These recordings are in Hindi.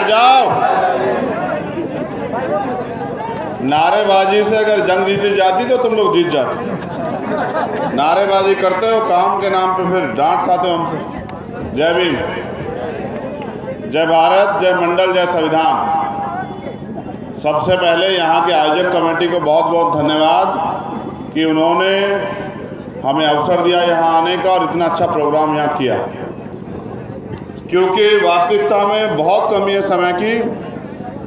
बैठ जाओ। नारेबाजी से अगर जंग जीती जाती तो तुम लोग जीत जाते। नारेबाजी करते हो, काम के नाम पे फिर डांट खाते हो हमसे। जय भीम, जय भारत, जय मंडल, जय संविधान। सबसे पहले यहाँ के आयोजक कमेटी को बहुत बहुत धन्यवाद कि उन्होंने हमें अवसर दिया यहाँ आने का और इतना अच्छा प्रोग्राम यहाँ किया, क्योंकि वास्तविकता में बहुत कमी है समय की।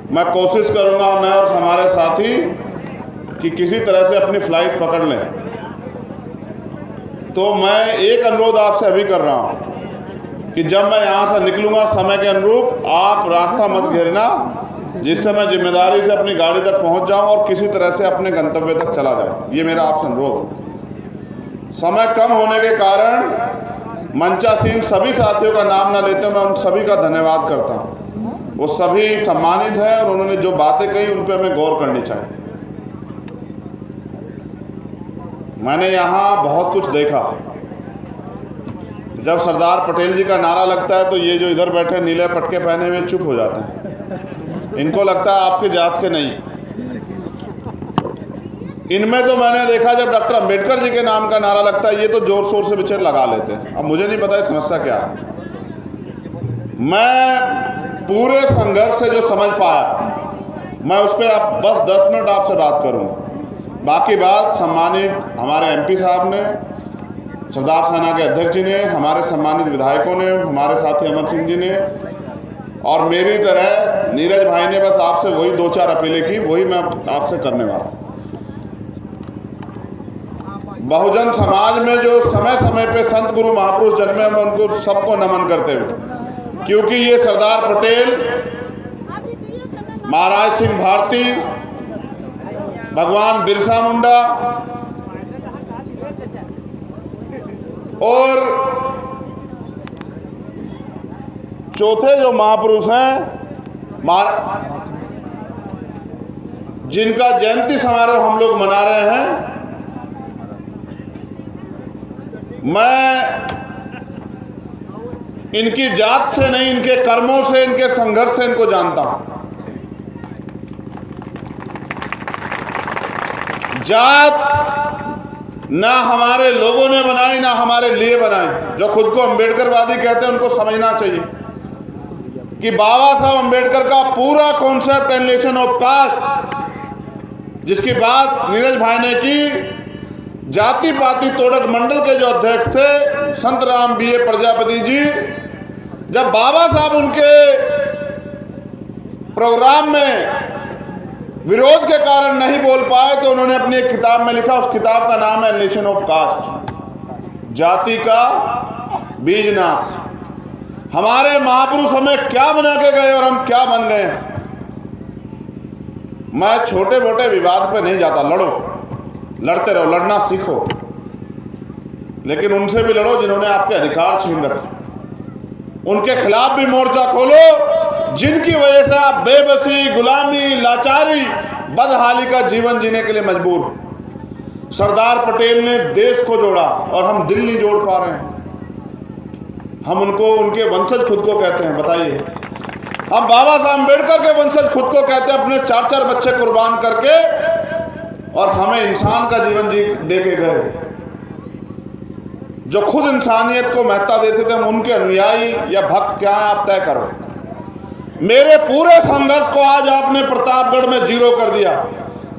मैं कोशिश करूँगा, मैं और हमारे साथी, कि किसी तरह से अपनी फ्लाइट पकड़ लें। तो मैं एक अनुरोध आपसे अभी कर रहा हूँ कि जब मैं यहाँ से निकलूँगा समय के अनुरूप आप रास्ता मत घेरना, जिससे मैं जिम्मेदारी से अपनी गाड़ी तक पहुँच जाऊँ और किसी तरह से अपने गंतव्य तक चला जाऊँ। ये मेरा आपसे अनुरोध। समय कम होने के कारण मंचासीन सभी साथियों का नाम न लेते, मैं उन सभी का धन्यवाद करता हूँ। वो सभी सम्मानित हैं और उन्होंने जो बातें कही उन पर हमें गौर करनी चाहिए। मैंने यहाँ बहुत कुछ देखा। जब सरदार पटेल जी का नारा लगता है तो ये जो इधर बैठे नीले पटके पहने हुए चुप हो जाते हैं। इनको लगता है आपके जात के नहीं। इनमें तो मैंने देखा जब डॉक्टर अंबेडकर जी के नाम का नारा लगता है ये तो जोर शोर से बेचारे लगा लेते हैं। अब मुझे नहीं पता ये समस्या क्या है। मैं पूरे संघर्ष से जो समझ पाया, मैं उस पर अब बस 10 मिनट आपसे बात करूँगा। बाकी बात सम्मानित हमारे MP साहब ने, सरदार सेना के अध्यक्ष जी ने, हमारे सम्मानित विधायकों ने, हमारे साथी अमर सिंह जी ने और मेरी तरह नीरज भाई ने बस आपसे वही 2-4 अपीलें की, वही मैं आपसे करने वाला हूँ। बहुजन समाज में जो समय समय पे संत गुरु महापुरुष जन्मे, मैं उनको सबको नमन करते हुए, क्योंकि ये सरदार पटेल, महाराज सिंह भारती, भगवान बिरसा मुंडा और चौथे जो महापुरुष हैं जिनका जयंती समारोह हम लोग मना रहे हैं, मैं इनकी जात से नहीं, इनके कर्मों से, इनके संघर्ष से इनको जानता हूं। जात ना हमारे लोगों ने बनाई, ना हमारे लिए बनाई। जो खुद को अंबेडकरवादी कहते हैं उनको समझना चाहिए कि बाबा साहब अंबेडकर का पूरा कॉन्सेप्ट एलिमिनेशन ऑफ कास्ट, जिसकी बात नीरज भाई ने की, जाति पाति तोड़क मंडल के जो अध्यक्ष थे संत राम B.A. प्रजापति जी, जब बाबा साहब उनके प्रोग्राम में विरोध के कारण नहीं बोल पाए तो उन्होंने अपनी एक किताब में लिखा, उस किताब का नाम है एलिमिनेशन ऑफ कास्ट, जाति का बीज नाश। हमारे महापुरुष हमें क्या बना के गए और हम क्या बन गए। मैं छोटे मोटे विवाद पे नहीं जाता। लड़ो, लड़ते रहो, लड़ना सीखो, लेकिन उनसे भी लड़ो जिन्होंने आपके अधिकार छीन रखे। उनके खिलाफ भी मोर्चा खोलो जिनकी वजह से आप बेबसी, गुलामी, लाचारी, बदहाली का जीवन जीने के लिए मजबूर हो। सरदार पटेल ने देश को जोड़ा और हम दिल नहीं जोड़ पा रहे हैं। हम उनको, उनके वंशज खुद को कहते हैं, बताइए। हम बाबा साहब अम्बेडकर के वंशज खुद को कहते हैं, अपने 4-4 बच्चे कुर्बान करके, और हमें इंसान का जीवन जी दे के गए। जो खुद इंसानियत को महत्ता देते थे, हम उनके अनुयायी या भक्त क्या है, आप तय करो। मेरे पूरे संघर्ष को आज आपने प्रतापगढ़ में जीरो कर दिया।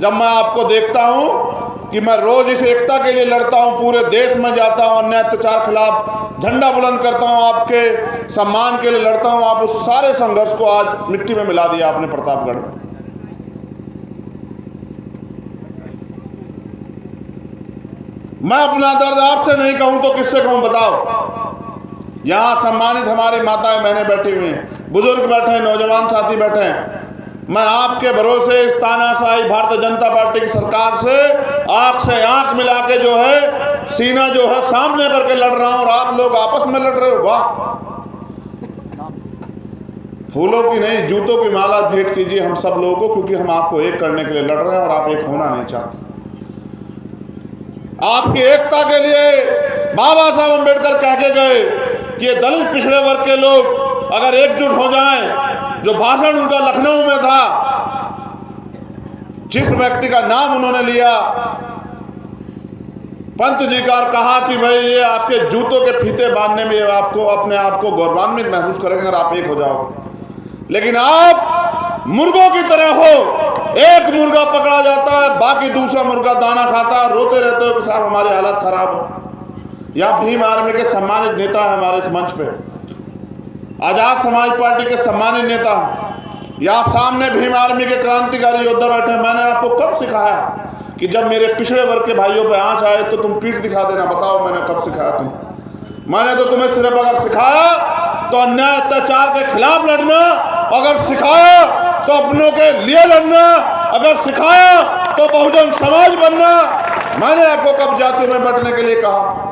जब मैं आपको देखता हूं कि मैं रोज इस एकता के लिए लड़ता हूं, पूरे देश में जाता हूं, अन्याय अत्याचार खिलाफ झंडा बुलंद करता हूं, आपके सम्मान के लिए लड़ता हूं, आप उस सारे संघर्ष को आज मिट्टी में मिला दिया आपने प्रतापगढ़ में। मैं अपना दर्द आपसे नहीं कहूं तो किससे कहूं, बताओ। यहां सम्मानित हमारी माताएं बहनें बैठी हुई हैं, बुजुर्ग बैठे हैं, नौजवान साथी बैठे हैं। मैं आपके भरोसे तानाशाही भारतीय जनता पार्टी की सरकार से आंख मिला के जो है, सीना जो है सामने करके लड़ रहा हूं, और आप लोग आपस में लड़ रहे हो। वाह, फूलों की नहीं, जूतों की माला भेंट कीजिए हम सब लोगों को, क्योंकि हम आपको एक करने के लिए लड़ रहे हैं और आप एक होना नहीं चाहते। आपकी एकता के लिए बाबा साहब अम्बेडकर कह के गए कि ये दलित पिछड़े वर्ग के लोग अगर एकजुट हो जाएं, जो भाषण उनका लखनऊ में था, जिस व्यक्ति का नाम उन्होंने लिया, पंत जी का, कहा कि भाई ये आपके जूतों के फीते बांधने में आपको अपने आप को गौरवान्वित महसूस करेंगे अगर आप एक हो जाओ। लेकिन आप मुर्गों की तरह हो, एक मुर्गा पकड़ा जाता है, बाकी दूसरा मुर्गा दाना खाता है, रोते रहते हो कि साहब हमारी हालत खराब हो। या भीम आर्मी के सम्मानित नेता है हमारे इस मंच पे, आजाद समाज पार्टी के सम्मानित नेता, या सामने भीम आर्मी के क्रांतिकारी योद्धा बैठे। मैंने आपको कब सिखाया कि जब मेरे पिछड़े वर्ग के भाइयों पे आंच आए तो तुम पीठ दिखा देना? बताओ मैंने कब सिखाया तुम? मैंने तो तुम्हें सिर्फ अगर सिखाया तो अन्याय अत्याचार के खिलाफ लड़ना, अगर सिखाया तो अपनों के लिए लड़ना, अगर सिखाया तो बहुजन समाज बनना। मैंने आपको कब जातियों में बैठने के लिए कहा?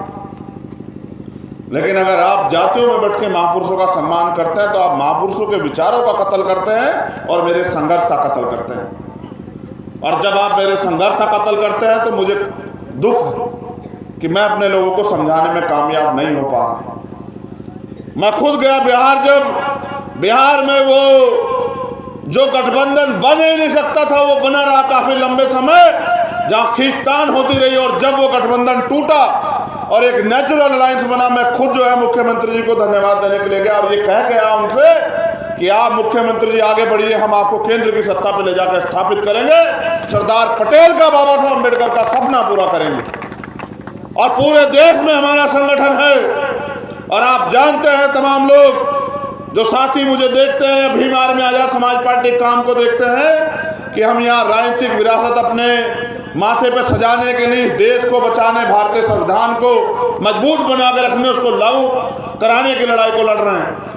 लेकिन अगर आप जातियों में बैठ के महापुरुषों का सम्मान करते हैं तो आप महापुरुषों के विचारों का कत्ल करते हैं और मेरे संघर्ष का कत्ल करते हैं। और जब आप मेरे संघर्ष का कत्ल करते हैं तो मुझे दुख कि मैं अपने लोगों को समझाने में कामयाब नहीं हो पा रहा। मैं खुद गया बिहार, जब बिहार में वो जो गठबंधन बन ही नहीं सकता था वो बना रहा काफी लंबे समय, जहां खींचतान होती रही, और जब वो गठबंधन टूटा और एक नेचुरल अलायंस बना, मैं खुद जो है मुख्यमंत्री जी को धन्यवाद देने के लिए गया और ये कह गया उनसे कि आप मुख्यमंत्री जी आगे बढ़िए, हम आपको केंद्र की सत्ता पर ले जाकर स्थापित करेंगे, सरदार पटेल का, बाबा साहब अम्बेडकर का सपना पूरा करेंगे। और पूरे देश में हमारा संगठन है। और आप जानते हैं तमाम लोग जो साथी मुझे देखते हैं, भीम आर्मी आजाद समाज पार्टी काम को देखते हैं कि हम यहाँ राजनीतिक विरासत अपने माथे पे सजाने के लिए, देश को बचाने, भारतीय संविधान को मजबूत बना के रखने, उसको लागू कराने की लड़ाई को लड़ रहे हैं।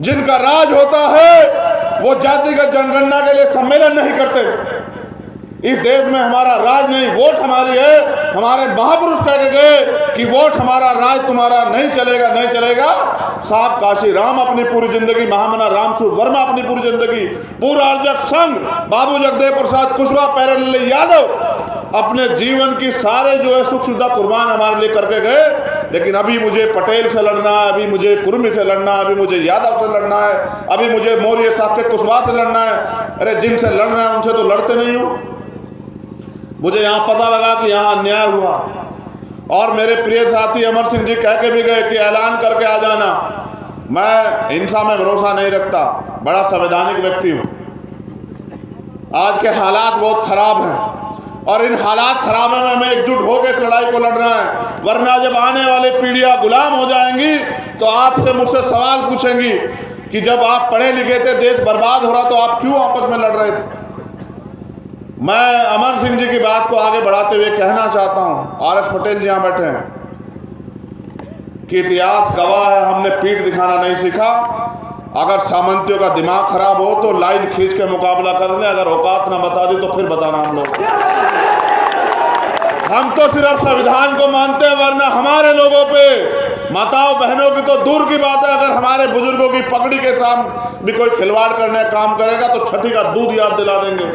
जिनका राज होता है वो जातिगत जनगणना के लिए सम्मेलन नहीं करते। इस देश में हमारा राज नहीं, वोट हमारी है। हमारे महापुरुष कह के गए कि वोट हमारा, राज तुम्हारा नहीं चलेगा, नहीं चलेगा। साहब काशी राम अपनी पूरी जिंदगी, महामना रामस्वरूप वर्मा अपनी पूरी जिंदगी, पूरा अर्जक संघ, बाबू जगदेव प्रसाद कुशवाहा, प्यारेलाल यादव अपने जीवन की सारे जो है सुख सुविधा कुर्बान हमारे लिए करके गए। लेकिन अभी मुझे पटेल से लड़ना है, अभी मुझे कुर्मी से लड़ना है, अभी मुझे यादव से लड़ना है, अभी मुझे मौर्य साहब के कुशवाहा से लड़ना है। अरे जिनसे लड़ना है उनसे तो लड़ते नहीं हो। मुझे यहाँ पता लगा कि यहाँ अन्याय हुआ और मेरे प्रिय साथी अमर सिंह जी कह के भी गए कि ऐलान करके आ जाना। मैं हिंसा में भरोसा नहीं रखता, बड़ा संवैधानिक व्यक्ति हूँ। आज के हालात बहुत खराब हैं और इन हालात खराब में हमें एकजुट होकर इस लड़ाई को लड़ना है, वरना जब आने वाली पीढ़ियां गुलाम हो जाएंगी तो आपसे मुझसे सवाल पूछेंगी कि जब आप पढ़े लिखे थे, देश बर्बाद हो रहा, तो आप क्यों आपस में लड़ रहे थे। मैं अमर सिंह जी की बात को आगे बढ़ाते हुए कहना चाहता हूं, आर एस पटेल जी यहाँ बैठे हैं, कि इतिहास गवाह है, हमने पीठ दिखाना नहीं सीखा। अगर सामंतियों का दिमाग खराब हो तो लाइन खींच के मुकाबला कर ले, अगर औकात ना बता दी तो फिर बताना हम लोग। हम तो सिर्फ संविधान को मानते हैं, वरना हमारे लोगों पे, माताओं बहनों की तो दूर की बात है, अगर हमारे बुजुर्गों की पगड़ी के साथ भी कोई खिलवाड़ करने का काम करेगा तो छठी का दूध याद दिला देंगे।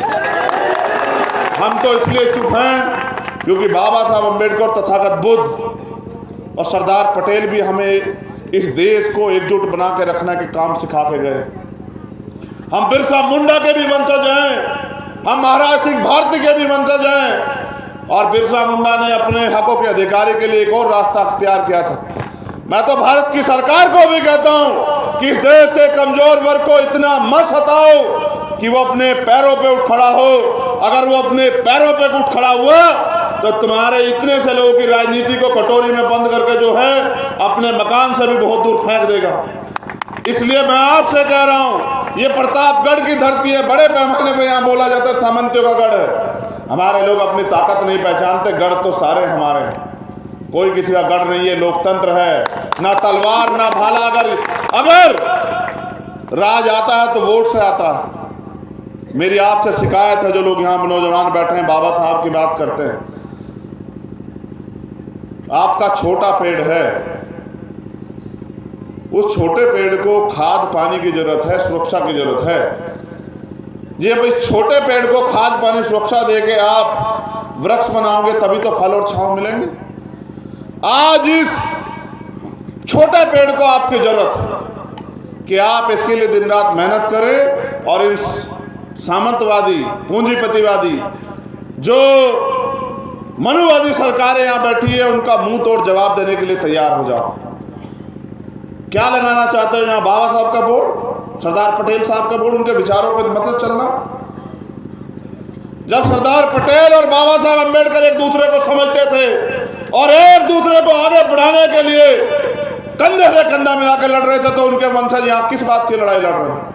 हम तो इसलिए चुप हैं क्योंकि बाबा साहब अम्बेडकर, तथागत बुद्ध और सरदार पटेल भी हमें इस देश को एकजुट बना के रखने के काम सिखा के गए। हम बिरसा मुंडा के भी वंशज हैं, हम महाराज सिंह भारती के भी वंशज हैं। और बिरसा मुंडा ने अपने हकों के अधिकारी के लिए एक और रास्ता अख्तियार किया था। मैं तो भारत की सरकार को भी कहता हूं कि इस देश से कमजोर वर्ग को इतना मत सताओ कि वो अपने पैरों पे उठ खड़ा हो। अगर वो अपने पैरों पे उठ खड़ा हुआ तो तुम्हारे इतने से लोगों की राजनीति को कटोरी में बंद करके जो है अपने मकान से भी बहुत दूर फेंक देगा। इसलिए मैं आपसे कह रहा हूं, ये प्रतापगढ़ की धरती है, बड़े पैमाने पे यहाँ बोला जाता है सामंतियों का गढ़ है। हमारे लोग अपनी ताकत नहीं पहचानते, गढ़ तो सारे हमारे हैं, कोई किसी का गढ़ नहीं है। लोकतंत्र है, ना तलवार ना भाला। अगर राज आता है तो वोट से आता है। मेरी आपसे शिकायत है, जो लोग यहाँ नौजवान बैठे हैं बाबा साहब की बात करते हैं, आपका छोटा पेड़ है, उस छोटे पेड़ को खाद पानी की जरूरत है, सुरक्षा की जरूरत है। जी अब इस छोटे पेड़ को खाद पानी सुरक्षा देके आप वृक्ष बनाओगे तभी तो फल और छांव मिलेंगे। आज इस छोटे पेड़ को आपकी जरूरत है, कि आप इसके लिए दिन रात मेहनत करें और इन सामंतवादी, पूंजीपतिवादी, जो मनुवादी सरकारें यहाँ बैठी है, उनका मुंह तोड़ जवाब देने के लिए तैयार हो जाओ। क्या लगाना चाहते हो यहाँ? बाबा साहब का बोर्ड, सरदार पटेल साहब का बोर्ड, उनके विचारों पर मतलब चलना। जब सरदार पटेल और बाबा साहब अम्बेडकर एक दूसरे को समझते थे और एक दूसरे को आगे बढ़ाने के लिए कंधे से कंधा मिलाकर लड़ रहे थे, तो उनके वंशज यहाँ किस बात की लड़ाई लड़ रहे हैं?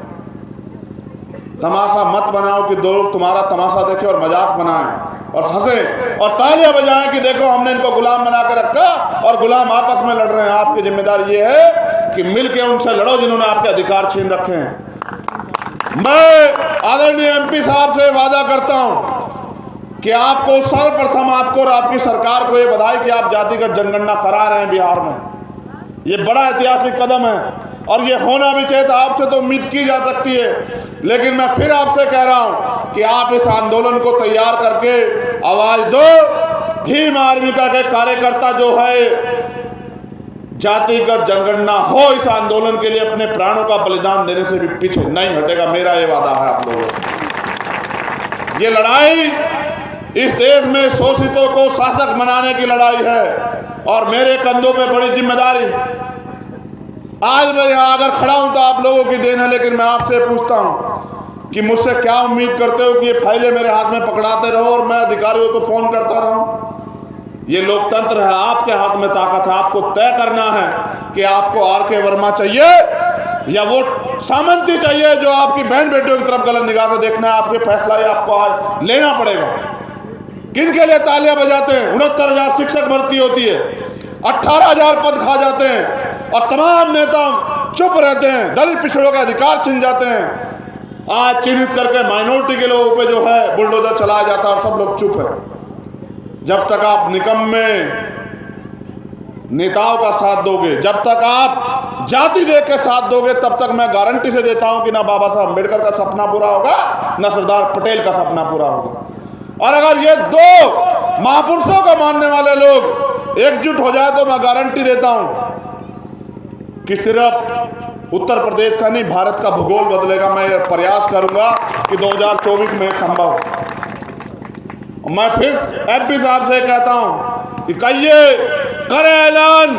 तमाशा मत बनाओ कि दो लोग तुम्हारा तमाशा देखें और मजाक बनाएं और हंसें और तालियां बजाएं कि देखो हमने इनको गुलाम बना के रखा और गुलाम आपस में लड़ रहे हैं। आपकी जिम्मेदारी ये है कि मिलके उनसे लड़ो जिन्होंने आपके अधिकार छीन रखे हैं। मैं आदरणीय एमपी साहब से वादा करता हूं कि आपको सर्वप्रथम, आपको और आपकी सरकार को ये बधाई कि आप जातिगत जनगणना करा रहे हैं बिहार में। ये बड़ा ऐतिहासिक कदम है और ये होना भी चाहिए था। आपसे तो उम्मीद की जा सकती है, लेकिन मैं फिर आपसे कह रहा हूं कि आप इस आंदोलन को तैयार करके आवाज दो। भीम आर्मी का कार्यकर्ता जो है, जातिगत जनगणना हो इस आंदोलन के लिए अपने प्राणों का बलिदान देने से भी पीछे नहीं हटेगा। मेरा ये वादा है आप लोगों को। ये लड़ाई इस देश में शोषितों को शासक बनाने की लड़ाई है और मेरे कंधों पे बड़ी जिम्मेदारी। आज मैं यहाँ अगर खड़ा हूं तो आप लोगों की देन है, लेकिन मैं आपसे पूछता हूं कि मुझसे क्या उम्मीद करते हो कि ये फाइलें मेरे हाथ में पकड़ाते रहो और मैं अधिकारियों को फोन करता रहूं? ये लोकतंत्र है, आपके हाथ में ताकत है। आपको तय करना है कि आपको आर.के. वर्मा चाहिए या वो सामंती चाहिए जो आपकी बहन बेटियों की तरफ गलत निगाह से देखना है। आपके फैसला ही आपको आज लेना पड़ेगा। किन के लिए तालियां बजाते हैं? 69,000 शिक्षक भर्ती होती है, 18,000 पद खा जाते हैं और तमाम नेता चुप रहते हैं। दलित पिछड़ों के अधिकार छिन जाते हैं। आज चिन्हित करके माइनॉरिटी के लोगों पे जो है बुलडोजर चलाया जाता है और सब लोग चुप है। जब तक आप निकम्मे नेताओं का साथ दोगे, जब तक आप जाति देख के साथ दोगे, तब तक मैं गारंटी से देता हूं कि ना बाबा साहब अम्बेडकर का सपना पूरा होगा, ना सरदार पटेल का सपना पूरा होगा। और अगर ये दो महापुरुषों को मानने वाले लोग एकजुट हो जाए तो मैं गारंटी देता हूं कि सिर्फ उत्तर प्रदेश का नहीं, भारत का भूगोल बदलेगा। मैं ये प्रयास करूंगा कि 2024 में संभव हो। मैं फिर एमपी साहब से कहता हूं कि कहिए, करें ऐलान,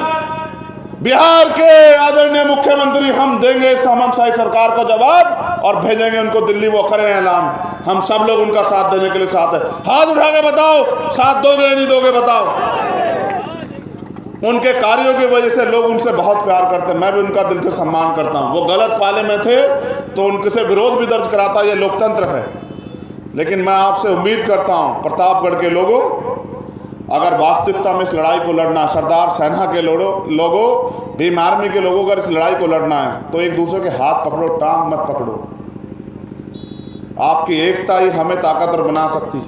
बिहार के आदरणीय मुख्यमंत्री, हम देंगे सामंत शाही सरकार को जवाब और भेजेंगे उनको दिल्ली। वो करें ऐलान, हम सब लोग उनका साथ देने के लिए साथ है। हाथ उठा के बताओ, साथ दोगे या नहीं दोगे बताओ। उनके कार्यों की वजह से लोग उनसे बहुत प्यार करते हैं। मैं भी उनका दिल से सम्मान करता हूं। वो गलत पाले में थे तो उनके से विरोध भी दर्ज कराता, ये लोकतंत्र है। लेकिन मैं आपसे उम्मीद करता हूं, प्रतापगढ़ के लोगों, अगर वास्तविकता में इस लड़ाई को लड़ना, सरदार सेना के लोगों, भीम आर्मी के लोगों, अगर इस लड़ाई को लड़ना है तो एक दूसरे के हाथ पकड़ो, टांग मत पकड़ो। आपकी एकता ही हमें ताकतवर बना सकती है,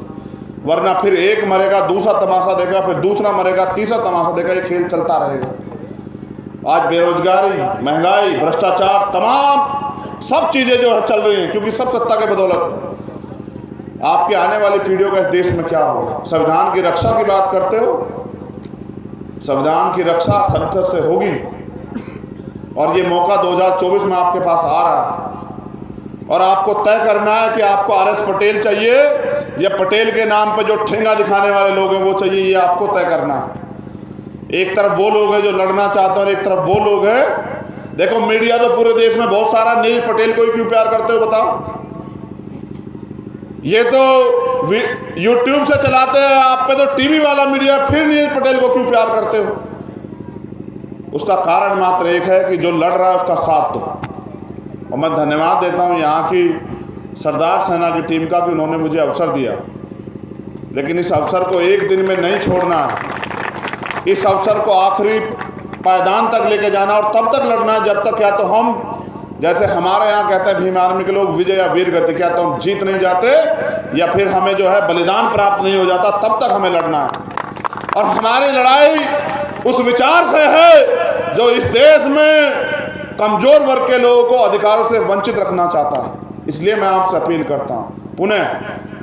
वरना फिर एक मरेगा, दूसरा तमाशा देखेगा, फिर दूसरा मरेगा, तीसरा तमाशा देखेगा। ये खेल चलता रहेगा। आज बेरोजगारी, महंगाई, भ्रष्टाचार, तमाम सब चीजें जो है चल रही हैं, क्योंकि सब सत्ता के बदौलत। आपके आने वाली पीढ़ियों का इस देश में क्या होगा? संविधान की रक्षा की बात करते हो, संविधान की रक्षा संसद से होगी और ये मौका 2024 में आपके पास आ रहा है और आपको तय करना है कि आपको आर.एस. पटेल चाहिए या पटेल के नाम पे जो ठेंगा दिखाने वाले लोग हैं वो चाहिए। ये आपको तय करना है। एक तरफ वो लोग हैं जो लड़ना चाहते हैं और एक तरफ वो लोग हैं। देखो, मीडिया तो पूरे देश में बहुत सारा, नील पटेल को ही क्यों प्यार करते हो बताओ? ये तो YouTube से चलाते हैं, आप पे तो टीवी वाला मीडिया, फिर नील पटेल को क्यों प्यार करते हो? उसका कारण मात्र एक है कि जो लड़ रहा है उसका साथ दो। और मैं धन्यवाद देता हूं यहाँ की सरदार सेना की टीम का कि उन्होंने मुझे अवसर दिया, लेकिन इस अवसर को एक दिन में नहीं छोड़ना है। इस अवसर को आखिरी पायदान तक लेके जाना और तब तक लड़ना है जब तक या तो हम, जैसे हमारे यहाँ कहते हैं भीम आर्मी के लोग, विजय या वीर गति, क्या तो हम जीत नहीं जाते या फिर हमें जो है बलिदान प्राप्त नहीं हो जाता, तब तक हमें लड़ना है। और हमारी लड़ाई उस विचार से है जो इस देश में कमजोर वर्ग के लोगों को अधिकारों से वंचित रखना चाहता है। इसलिए मैं आपसे अपील करता हूँ। पुनः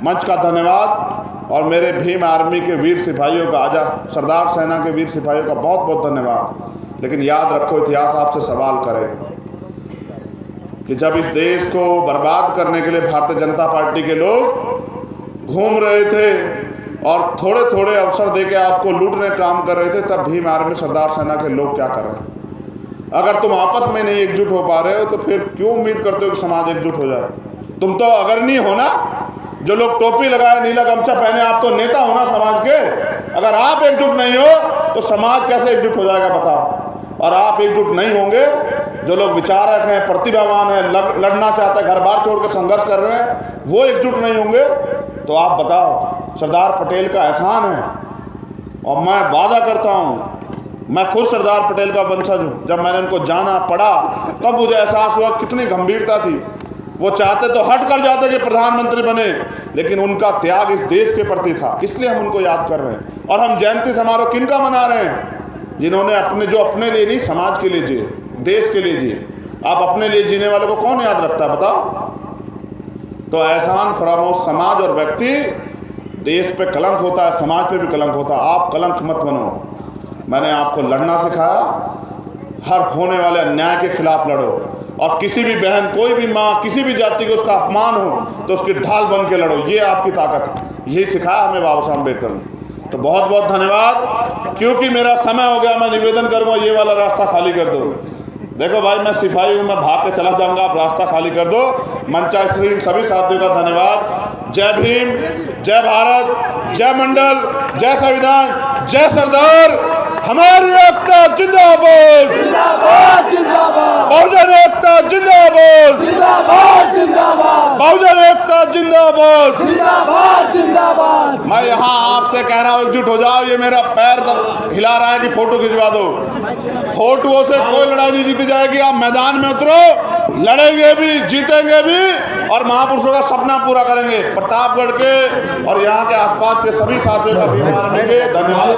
मंच का धन्यवाद और मेरे भीम आर्मी के वीर सिपाहियों का, आजाद सरदार सेना के वीर सिपाहियों का बहुत बहुत धन्यवाद। लेकिन याद रखो, इतिहास आपसे सवाल करेगा। कि जब इस देश को बर्बाद करने के लिए भारतीय जनता पार्टी के लोग घूम रहे थे और थोड़े थोड़े अवसर देके आपको लूटने काम कर रहे थे, तब भीम आर्मी सरदार सेना के लोग क्या कर रहे हैं? अगर तुम आपस में नहीं एकजुट हो पा रहे हो तो फिर क्यों उम्मीद करते हो कि समाज एकजुट हो जाए? तुम तो अग्रणी हो ना, जो लोग टोपी लगाए, नीला गमछा पहने, आप तो नेता हो ना समाज के। अगर आप एकजुट नहीं हो तो समाज कैसे एकजुट हो जाएगा बताओ? और आप एकजुट नहीं होंगे, जो लोग विचारक हैं, प्रतिभावान हैं, लड़ना चाहते हैं, घर बार छोड़ के संघर्ष कर रहे हैं, वो एकजुट नहीं होंगे, तो आप बताओ। सरदार पटेल का एहसान है और मैं वादा करता हूँ, मैं खुद सरदार पटेल का वंशज हूँ। जब मैंने उनको जाना पढ़ा तब मुझे एहसास हुआ कितनी गंभीरता थी। वो चाहते तो हट कर जाते कि प्रधानमंत्री बने, लेकिन उनका त्याग इस देश के प्रति था, इसलिए हम उनको याद कर रहे हैं। और हम जयंती समारोह किनका मना रहे हैं? जिन्होंने जो अपने लिए नहीं, समाज के लिए जिए, देश के लिए जिए। आप अपने लिए जीने वालों को कौन याद रखता है बताओ? तो एहसान फरामोश समाज और व्यक्ति, देश पे कलंक होता है, समाज पे भी कलंक होता है। आप कलंक मत बनो। मैंने आपको लड़ना सिखाया, हर होने वाले अन्याय के खिलाफ लड़ो, और किसी भी बहन, कोई भी माँ, किसी भी जाति को उसका अपमान हो तो उसकी ढाल बन के लड़ो, ये आपकी ताकत है। यही सिखाया हमें बाबा साहब अम्बेडकर ने। तो बहुत बहुत धन्यवाद। क्योंकि मेरा समय हो गया, मैं निवेदन करूँगा ये वाला रास्ता खाली कर दो। देखो भाई, मैं सिपाही हूँ, मैं भाग के चला जाऊँगा, आप रास्ता खाली कर दो। मंचासीन सभी साथियों का धन्यवाद। जय भीम, जय भारत, जय मंडल, जय संविधान, जय सरदार। हमारी एकता जिंदाबाद, जिंदाबाद जिंदाबाद, बहुजन एकता जिंदाबाद, जिंदाबाद जिंदाबाद, बहुजन एकता जिंदाबाद, जिंदाबाद जिंदाबाद। मैं यहाँ आपसे कह रहा हूँ एकजुट हो जाओ। ये मेरा पैर हिला रहा है कि फोटो खिंचवा दो। फोटोओं से कोई लड़ाई नहीं जीती जाएगी। आप मैदान में उतरो, लड़ेंगे भी, जीतेंगे भी, और महापुरुषों का सपना पूरा करेंगे। प्रतापगढ़ के और यहाँ के आसपास के सभी साथियों का भीम आर्मी के धन्यवाद।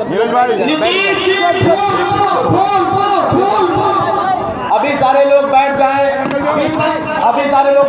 नीरज भाई, अभी सारे लोग बैठ जाएं, अभी सारे लोग